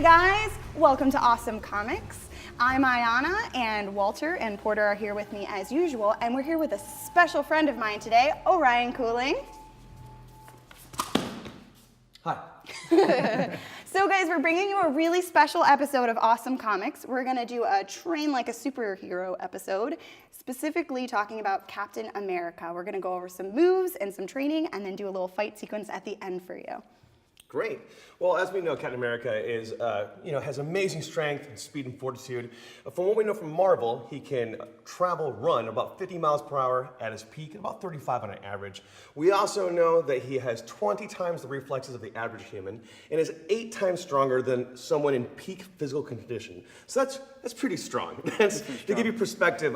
guys, welcome to Awesome Comics. I'm Aiyanna, and Walter and Porter are here with me as usual, and we're here with a special friend of mine today, Orion Couling. Hi. So guys, we're bringing you a really special episode of Awesome Comics. We're gonna do a train like a superhero episode, specifically talking about Captain America. We're gonna go over some moves and some training, and then do a little fight sequence at the end for you. Great. Well, as we know, Captain America is, has amazing strength and speed and fortitude. From what we know from Marvel, he can run about 50 miles per hour at his peak, and about 35 on an average. We also know that he has 20 times the reflexes of the average human, and is 8 times stronger than someone in peak physical condition. So that's pretty strong. To give you perspective,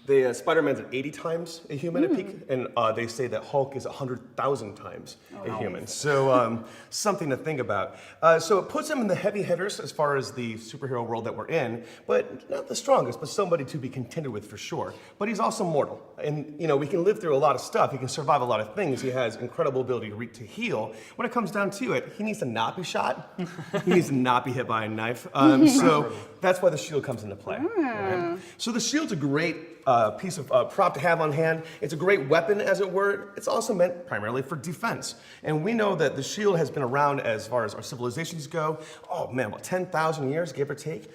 the Spider-Man's at 80 times a human at peak, and they say that Hulk is 100,000 times a human. So something to think about. So it puts him in the heavy hitters as far as the superhero world that we're in, but not the strongest, but somebody to be contended with for sure. But he's also mortal, and we can live through a lot of stuff. He can survive a lot of things. He has incredible ability to heal. When it comes down to it, he needs to not be shot. He needs to not be hit by a knife. So that's why the shield comes into play. Right? So the shield's a great piece of prop to have on hand. It's a great weapon, as it were. It's also meant primarily for defense. And we know that the shield has been around as far as our civilizations go. Oh man, about 10,000 years, give or take.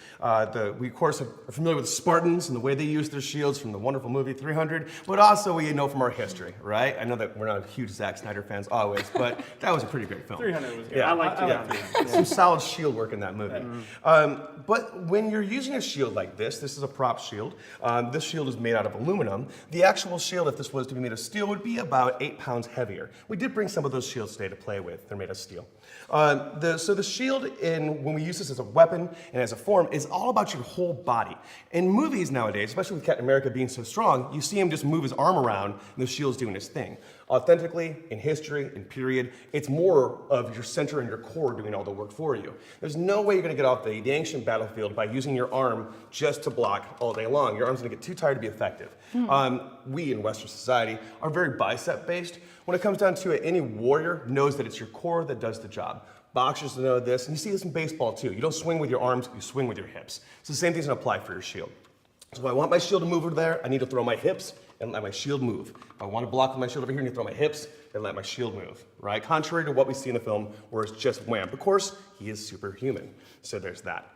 We of course are familiar with the Spartans and the way they used their shields from the wonderful movie 300, but also we know from our history, right? I know that we're not huge Zack Snyder fans always, but that was a pretty great film. 300 was good. Yeah, I liked 300. Some solid shield work in that movie. But when you're using a shield like this is a prop shield. This shield is made out of aluminum. The actual shield, if this was to be made of steel, would be about 8 pounds heavier. We did bring some of those shields today to play with. They're made of steel. So the shield, when we use this as a weapon and as a form, is all about your whole body. In movies nowadays, especially with Captain America being so strong, you see him just move his arm around and the shield's doing his thing. Authentically, in history, in period, it's more of your center and your core doing all the work for you. There's no way you're going to get off the ancient battlefield by using your arm just to block all day long. Your arm's going to get too tired to be effective. We in Western society are very bicep-based. When it comes down to it, any warrior knows that it's your core that does the job. Boxers know this, and you see this in baseball too. You don't swing with your arms, you swing with your hips. So the same thing's going to apply for your shield. So if I want my shield to move over there, I need to throw my hips and let my shield move. If I want to block with my shield over here, I need to throw my hips and let my shield move, right? Contrary to what we see in the film, where it's just wham. Of course, he is superhuman, so there's that.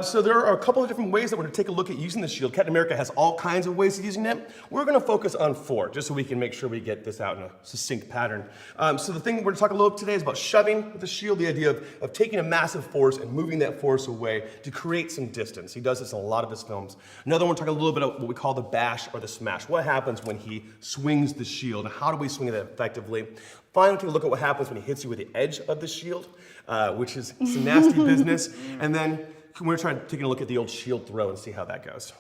So there are a couple of different ways that we're going to take a look at using the shield. Captain America has all kinds of ways of using it. We're going to focus on 4, just so we can make sure we get this out in a succinct pattern. So the thing we're going to talk a little bit today is about shoving with the shield, the idea of taking a massive force and moving that force away to create some distance. He does this in a lot of his films. Another one, we're talking a little bit about what we call the bash or the smash. What happens when he swings the shield, and how do we swing it effectively? Finally, take a look at what happens when he hits you with the edge of the shield, which is some nasty business. And then we're taking a look at the old shield throw and see how that goes.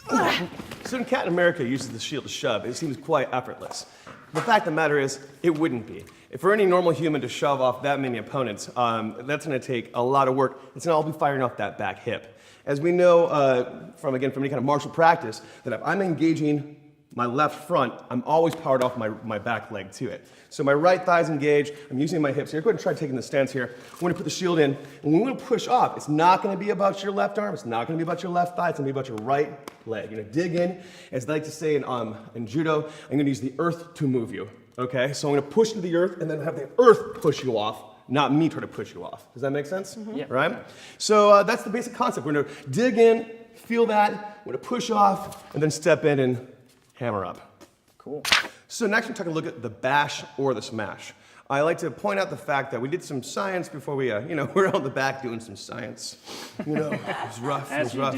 So when Captain America uses the shield to shove, it seems quite effortless. The fact of the matter is, it wouldn't be. If for any normal human to shove off that many opponents, that's going to take a lot of work. It's going to all be firing off that back hip. As we know from any kind of martial practice, that if I'm engaging my left front, I'm always powered off my back leg to it. So my right thigh's engaged, I'm using my hips here. Go ahead and try taking the stance here. We're gonna put the shield in, and when we're gonna push off, it's not gonna be about your left arm, it's not gonna be about your left thigh, it's gonna be about your right leg. You're gonna dig in, as they like to say in judo, I'm gonna use the earth to move you, okay? So I'm gonna push into the earth, and then have the earth push you off, not me try to push you off. Does that make sense? Yeah. Right? So that's the basic concept. We're gonna dig in, feel that, we're gonna push off, and then step in and hammer up. Cool. So next we're taking a look at the bash or the smash. I like to point out the fact that we did some science before we, we're out in the back doing some science. It was rough, it was rough.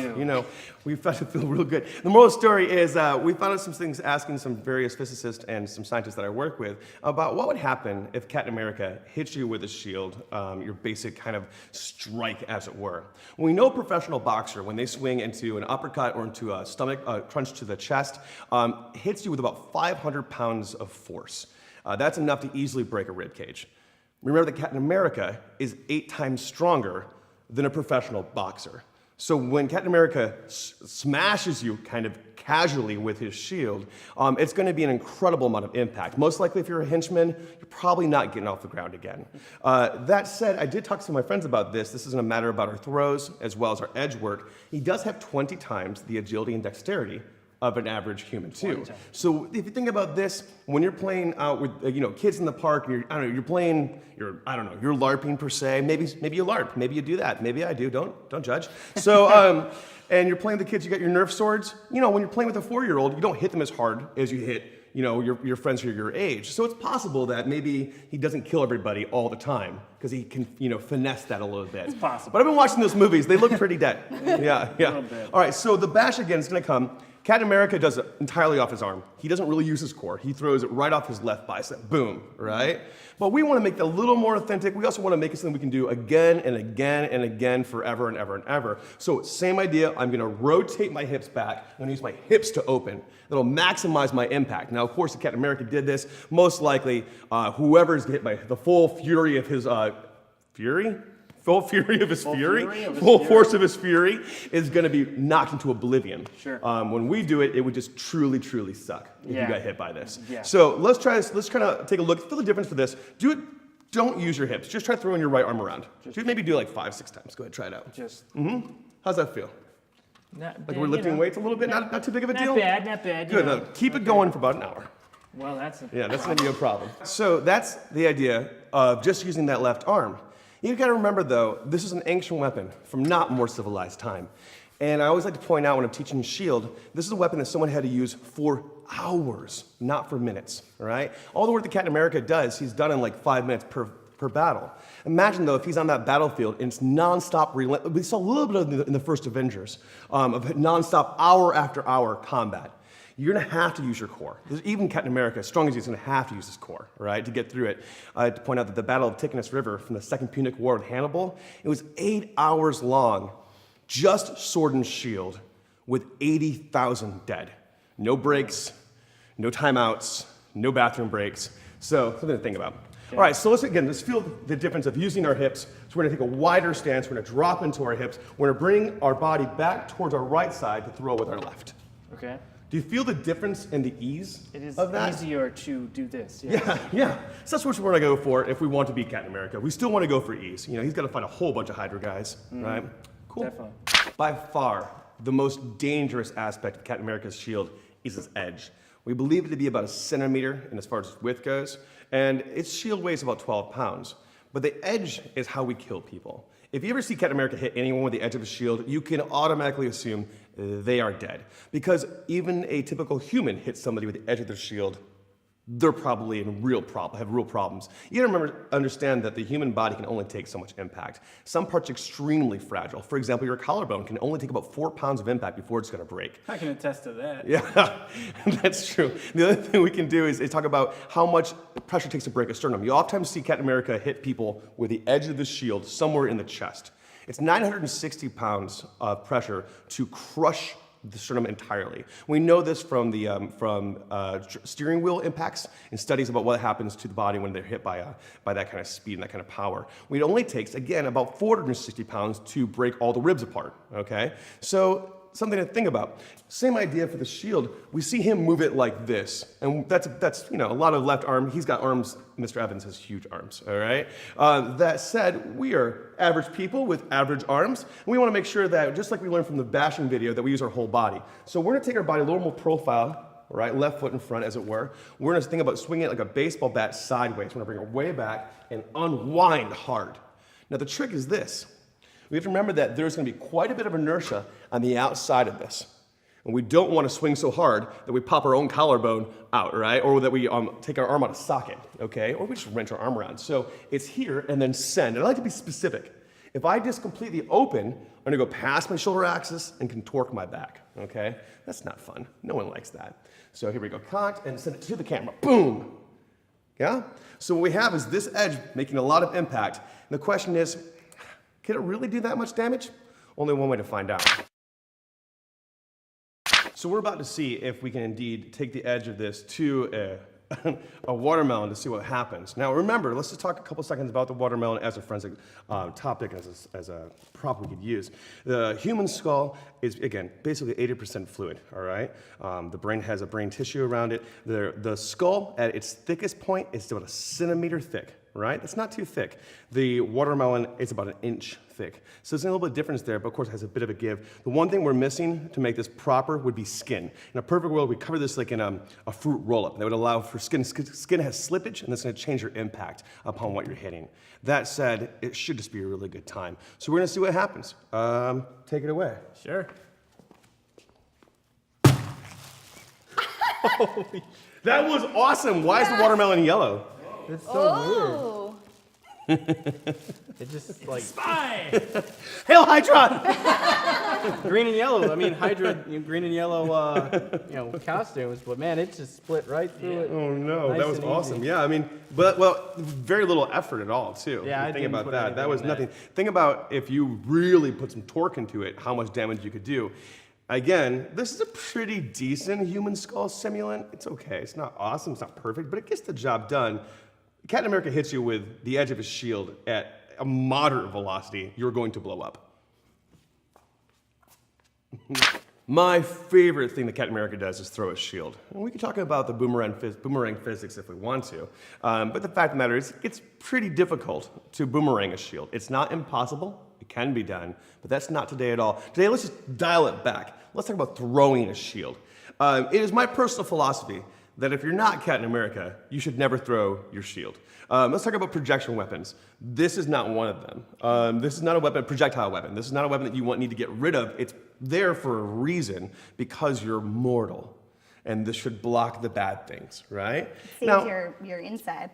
We felt it feel real good. The moral of the story is we found out some things asking some various physicists and some scientists that I work with about what would happen if Captain America hits you with a shield, your basic kind of strike, as it were. We know a professional boxer, when they swing into an uppercut or into a stomach crunch to the chest, hits you with about 500 pounds of force. That's enough to easily break a rib cage. Remember that Captain America is 8 times stronger than a professional boxer. So when Captain America smashes you kind of casually with his shield, it's going to be an incredible amount of impact. Most likely, if you're a henchman, you're probably not getting off the ground again. That said, I did talk to some of my friends about this. This isn't a matter about our throws as well as our edge work. He does have 20 times the agility and dexterity of an average human too. So if you think about this, when you're playing out with kids in the park, and you're LARPing per se. Maybe you LARP, maybe you do that, maybe I do. Don't judge. So and you're playing with the kids, you got your Nerf swords. When you're playing with a 4-year-old, you don't hit them as hard as you hit your friends who are your age. So it's possible that maybe he doesn't kill everybody all the time because he can finesse that a little bit. It's possible. But I've been watching those movies. They look pretty dead. Yeah. All right. So the bash again is going to come. Captain America does it entirely off his arm. He doesn't really use his core. He throws it right off his left bicep. Boom, right? But we want to make it a little more authentic. We also want to make it something we can do again and again and again forever and ever and ever. So same idea. I'm going to rotate my hips back. I'm going to use my hips to open. That'll maximize my impact. Now, of course, if Captain America did this, most likely whoever's hit by the full fury of his full force of his fury is going to be knocked into oblivion. Sure. When we do it, it would just truly, truly suck if you got hit by this. Yeah. So let's try this. Let's kind of take a look. Feel the difference for this. Do it. Don't use your hips. Just try throwing your right arm around. Maybe do like 5-6 times. Go ahead, try it out. How's that feel? Not Like we're lifting weights a little bit. Not too big of a deal. Not bad. Good. Now, keep it going for about an hour. Well, that's going to be a problem. So that's the idea of just using that left arm. You've got to remember, though, this is an ancient weapon from not more civilized time. And I always like to point out when I'm teaching shield, this is a weapon that someone had to use for hours, not for minutes, all right? All the work that Captain America does, he's done in like 5 minutes per battle. Imagine, though, if he's on that battlefield and it's nonstop, we saw a little bit of in the first Avengers, of nonstop hour after hour combat. You're going to have to use your core. Even Captain America, as strong as he's going to have to use his core, right, to get through it. I had to point out that the Battle of Ticinus River from the Second Punic War with Hannibal, it was 8 hours long, just sword and shield, with 80,000 dead. No breaks, no timeouts, no bathroom breaks. So something to think about. Okay. All right, so let's feel the difference of using our hips. So we're going to take a wider stance. We're going to drop into our hips. We're going to bring our body back towards our right side to throw with our left. Okay. Do you feel the difference in the ease of that? It is easier to do this. Yeah. So that's what we're going to go for if we want to beat Captain America. We still want to go for ease. He's got to fight a whole bunch of Hydra guys, right? Cool. Definitely. By far, the most dangerous aspect of Captain America's shield is its edge. We believe it to be about 1 centimeter in as far as its width goes, and its shield weighs about 12 pounds. But the edge is how we kill people. If you ever see Captain America hit anyone with the edge of his shield, you can automatically assume they are dead. Because even a typical human hits somebody with the edge of their shield, they're probably have real problems. You gotta understand that the human body can only take so much impact. Some parts are extremely fragile. For example, your collarbone can only take about 4 pounds of impact before it's gonna break. I can attest to that. Yeah, that's true. The other thing we can do is talk about how much pressure it takes to break a sternum. You oftentimes see Captain America hit people with the edge of the shield somewhere in the chest. It's 960 pounds of pressure to crush the sternum entirely. We know this from the steering wheel impacts and studies about what happens to the body when they're hit by that kind of speed and that kind of power. It only takes, again, about 460 pounds to break all the ribs apart, okay? So something to think about. Same idea for the shield. We see him move it like this, and that's a lot of left arm. He's got arms. Mr. Evans has huge arms, all right? That said, we are average people with average arms, and we want to make sure that, just like we learned from the bashing video, that we use our whole body. So we're going to take our body a little more profile, right, left foot in front, as it were. We're going to think about swinging it like a baseball bat sideways. We're going to bring it way back and unwind hard. Now, the trick is this. We have to remember that there's going to be quite a bit of inertia on the outside of this. And we don't want to swing so hard that we pop our own collarbone out, right? Or that we take our arm out of socket, okay? Or we just wrench our arm around. So it's here and then send. And I like to be specific. If I just completely open, I'm going to go past my shoulder axis and contorque my back, okay? That's not fun. No one likes that. So here we go. Cocked and send it to the camera. Boom! Yeah? So what we have is this edge making a lot of impact. And the question is, can it really do that much damage? Only one way to find out. So we're about to see if we can indeed take the edge of this to a watermelon to see what happens. Now remember, let's just talk a couple seconds about the watermelon as a forensic topic, as a prop we could use. The human skull is, again, basically 80% fluid, all right? The brain has a brain tissue around it. The skull, at its thickest point, is about a centimeter thick, right? That's not too thick. The watermelon is about an inch thick. So there's a little bit of difference there, but of course it has a bit of a give. The one thing we're missing to make this proper would be skin. In a perfect world, we cover this like in a fruit roll-up. That would allow for skin. Skin has slippage, and that's going to change your impact upon what you're hitting. That said, it should just be a really good time. So we're going to see what happens. Take it away. Sure. That was awesome. Why is the watermelon yellow? It's so Oh. It just like spy. Hail Hydra! Green and yellow. I mean, Hydra, green and yellow, costumes. But man, it just split right through it. Oh no, Nice that was and awesome. easy. Yeah, I mean, well, very little effort at all, too. Yeah, I Think didn't about put that. anything That was in that. nothing. Think about if you really put some torque into it, how much damage you could do. Again, this is a pretty decent human skull simulant. It's okay. It's not awesome. It's not perfect, but it gets the job done. Captain America hits you with the edge of his shield at a moderate velocity. You're going to blow up. My favorite thing that Captain America does is throw his shield. And we can talk about the boomerang physics if we want to, but the fact of the matter is, it's pretty difficult to boomerang a shield. It's not impossible. It can be done, but that's not today at all. Today, let's just dial it back. Let's talk about throwing a shield. It is my personal philosophy that if you're not Captain America, you should never throw your shield. Let's talk about projection weapons. This is not one of them. This is not a projectile weapon. This is not a weapon that you need to get rid of. It's there for a reason, because you're mortal. And this should block the bad things, right? Saves your insides.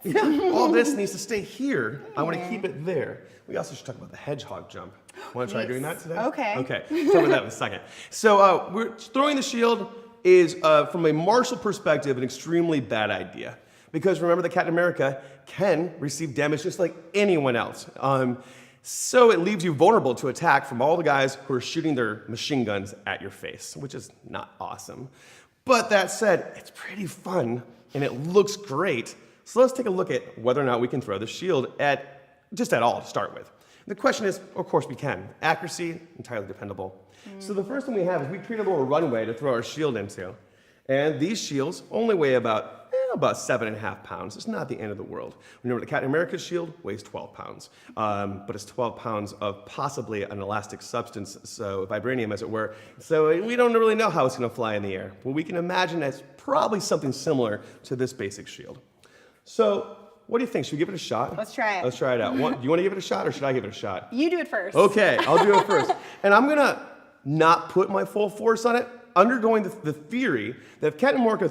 All this needs to stay here. I want to keep it there. We also should talk about the hedgehog jump. Want to try doing that today? Okay. Okay, talk about that in a second. So we're throwing the shield is, from a martial perspective, an extremely bad idea. Because remember that Captain America can receive damage just like anyone else. So it leaves you vulnerable to attack from all the guys who are shooting their machine guns at your face, which is not awesome. But that said, it's pretty fun, and it looks great. So let's take a look at whether or not we can throw the shield at all to start with. The question is, of course we can. Accuracy, entirely dependable. So the first thing we have is we create a little runway to throw our shield into. And these shields only weigh about 7.5 pounds. It's not the end of the world. Remember, the Captain America shield weighs 12 pounds. But it's 12 pounds of possibly an elastic substance, so vibranium as it were. So we don't really know how it's going to fly in the air. But we can imagine it's probably something similar to this basic shield. So what do you think? Should we give it a shot? Let's try it. Let's try it out. Do you want to give it a shot, or should I give it a shot? You do it first. Okay, I'll do it first. And I'm going to not put my full force on it, undergoing the theory that if Captain America,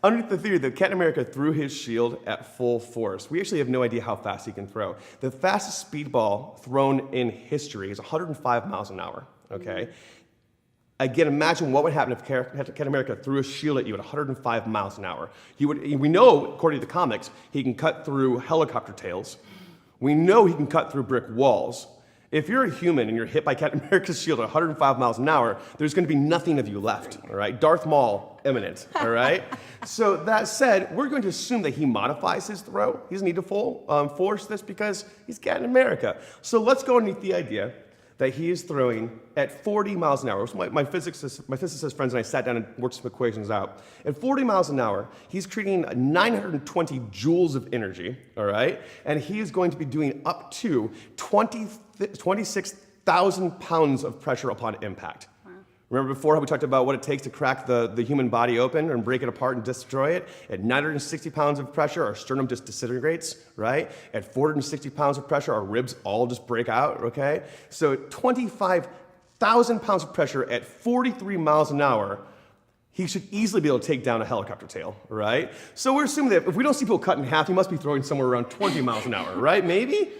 underneath the theory that Captain America threw his shield at full force. We actually have no idea how fast he can throw. The fastest speedball thrown in history is 105 miles an hour, okay? Again, imagine what would happen if Captain America threw a shield at you at 105 miles an hour. We know, according to the comics, he can cut through helicopter tails. We know he can cut through brick walls. If you're a human and you're hit by Captain America's shield at 105 miles an hour, there's going to be nothing of you left, all right? Darth Maul imminent, all right? So that said, we're going to assume that he modifies his throw. He doesn't need to full force this because he's Captain America. So let's go underneath the idea that he is throwing at 40 miles an hour. So my physicist friends and I sat down and worked some equations out. At 40 miles an hour, he's creating 920 joules of energy, all right? And he is going to be doing up to 26,000 pounds of pressure upon impact. Wow. Remember before how we talked about what it takes to crack the human body open and break it apart and destroy it? At 960 pounds of pressure, our sternum just disintegrates, right? At 460 pounds of pressure, our ribs all just break out, okay? So at 25,000 pounds of pressure at 43 miles an hour, he should easily be able to take down a helicopter tail, right? So we're assuming that if we don't see people cut in half, he must be throwing somewhere around 20 miles an hour, right? Maybe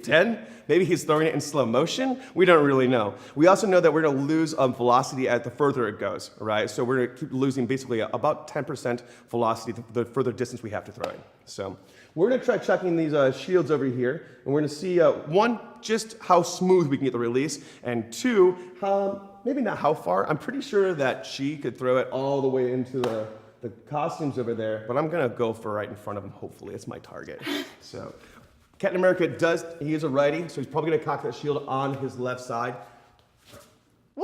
10. Maybe he's throwing it in slow motion. We don't really know. We also know that we're going to lose velocity the further it goes, right? So we're going to keep losing basically about 10% velocity the further distance we have to throw it. So We're gonna try chucking these shields over here, and we're gonna see, one, just how smooth we can get the release, and two, maybe not how far. I'm pretty sure that she could throw it all the way into the costumes over there, but I'm gonna go for right in front of him, hopefully. It's my target. So, Captain America he is a righty, so he's probably gonna cock that shield on his left side. Woo!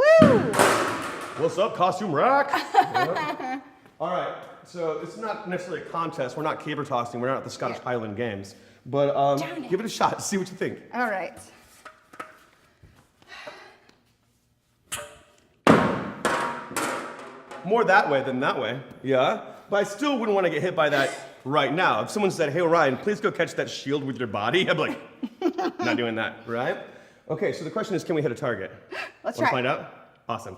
What's up, costume rack? Yeah. All right, so it's not necessarily a contest. We're not caber tossing. We're not at the Scottish Highland Games. But give it a shot. See what you think. All right. More that way than that way, yeah? But I still wouldn't want to get hit by that right now. If someone said, hey, Orion, please go catch that shield with your body, I'd be like, not doing that, right? Okay, so the question is, can we hit a target? Let's Wanna try. find out? Awesome.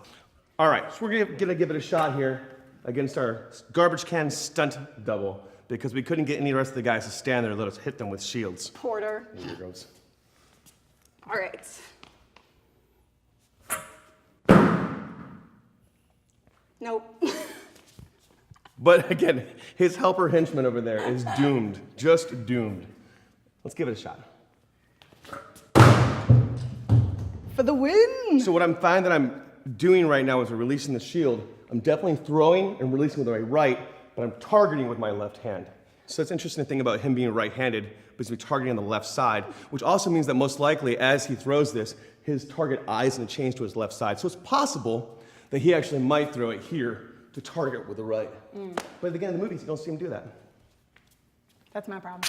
All right, so we're gonna give it a shot here against our garbage can stunt double because we couldn't get any rest of the guys to stand there and let us hit them with shields. Porter. Here goes. All right. Nope. But again, his helper henchman over there is doomed, just doomed. Let's give it a shot. For the win. So what I'm finding that I'm doing right now is we're releasing the shield. I'm definitely throwing and releasing with my right, but I'm targeting with my left hand. So it's interesting to think about him being right-handed, because we're targeting on the left side, which also means that most likely as he throws this, his target eye is going to change to his left side. So it's possible that he actually might throw it here to target with the right. But again, in the movies, you don't see him do that. That's my problem.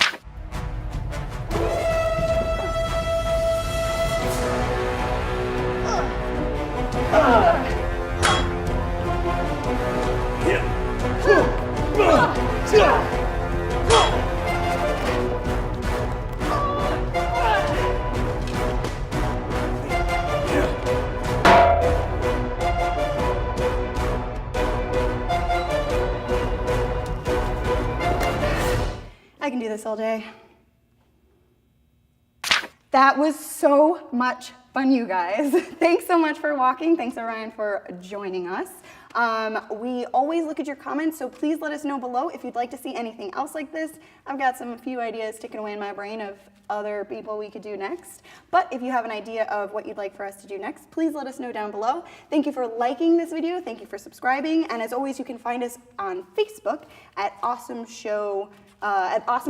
I can do this all day. That was so much fun, you guys. Thanks so much for walking. Thanks, Orion, for joining us. We always look at your comments, so please let us know below if you'd like to see anything else like this. I've got a few ideas ticking away in my brain of other people we could do next. But if you have an idea of what you'd like for us to do next, please let us know down below. Thank you for liking this video. Thank you for subscribing. And as always, you can find us on Facebook at Awesome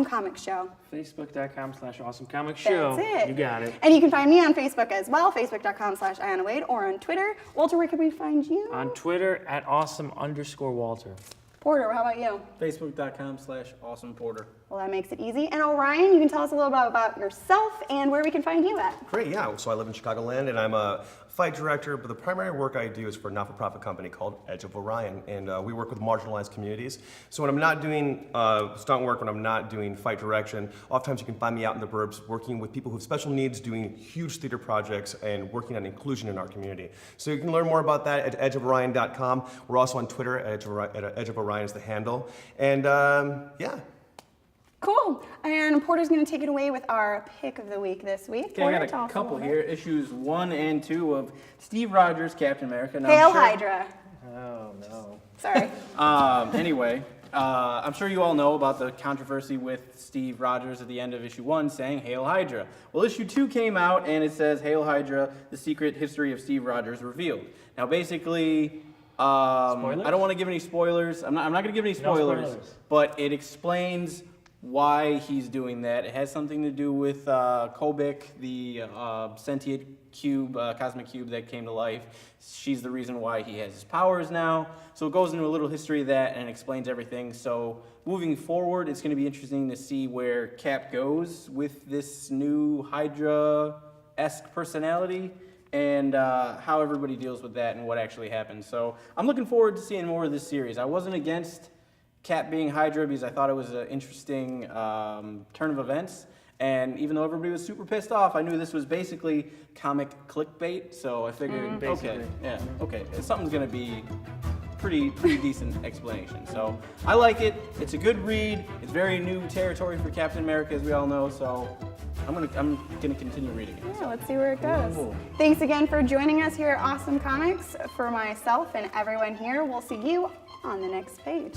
Comics Show. Facebook.com/AwesomeComicsShow. That's it. You got it. And you can find me on Facebook as well, facebook.com/Aiyanna Wade, or on Twitter. Walter, where can we find you? On Twitter at @awesome_Walter. Porter, how about you? Facebook.com/AwesomePorter. Well, that makes it easy. And Orion, you can tell us a little bit about yourself and where we can find you at. Great, yeah. So I live in Chicagoland, and I'm a fight director, but the primary work I do is for a not-for-profit company called Edge of Orion, and we work with marginalized communities. So when I'm not doing stunt work, when I'm not doing fight direction, oftentimes you can find me out in the burbs working with people who have special needs, doing huge theater projects, and working on inclusion in our community. So you can learn more about that at edgeoforion.com. We're also on Twitter at Edge of Orion is the handle. And yeah. Cool. And Porter's going to take it away with our pick of the week this week. Okay, Porter, I tell got us a couple little here. Issues 1 and 2 of Steve Rogers' Captain America. Now, Hail I'm sure- Hydra. Oh no. Sorry. Anyway, I'm sure you all know about the controversy with Steve Rogers at the end of issue 1 saying Hail Hydra. Well, issue 2 came out and it says Hail Hydra, the secret history of Steve Rogers revealed. Now, basically, I don't want to give any spoilers. I'm not going to give any spoilers, spoilers. but it explains why he's doing that. It has something to do with Kobik, the sentient cube, cosmic cube that came to life. She's the reason why he has his powers now. So it goes into a little history of that and explains everything. So moving forward, it's going to be interesting to see where Cap goes with this new Hydra-esque personality and how everybody deals with that and what actually happens. So I'm looking forward to seeing more of this series. I wasn't against Cap being Hydra because I thought it was an interesting turn of events. And even though everybody was super pissed off, I knew this was basically comic clickbait. So I figured, okay, something's gonna be pretty decent explanation. So I like it. It's a good read. It's very new territory for Captain America, as we all know. So I'm gonna continue reading it. Yeah, let's see where it goes. Thanks again for joining us here at Awesome Comics. For myself and everyone here, we'll see you on the next page.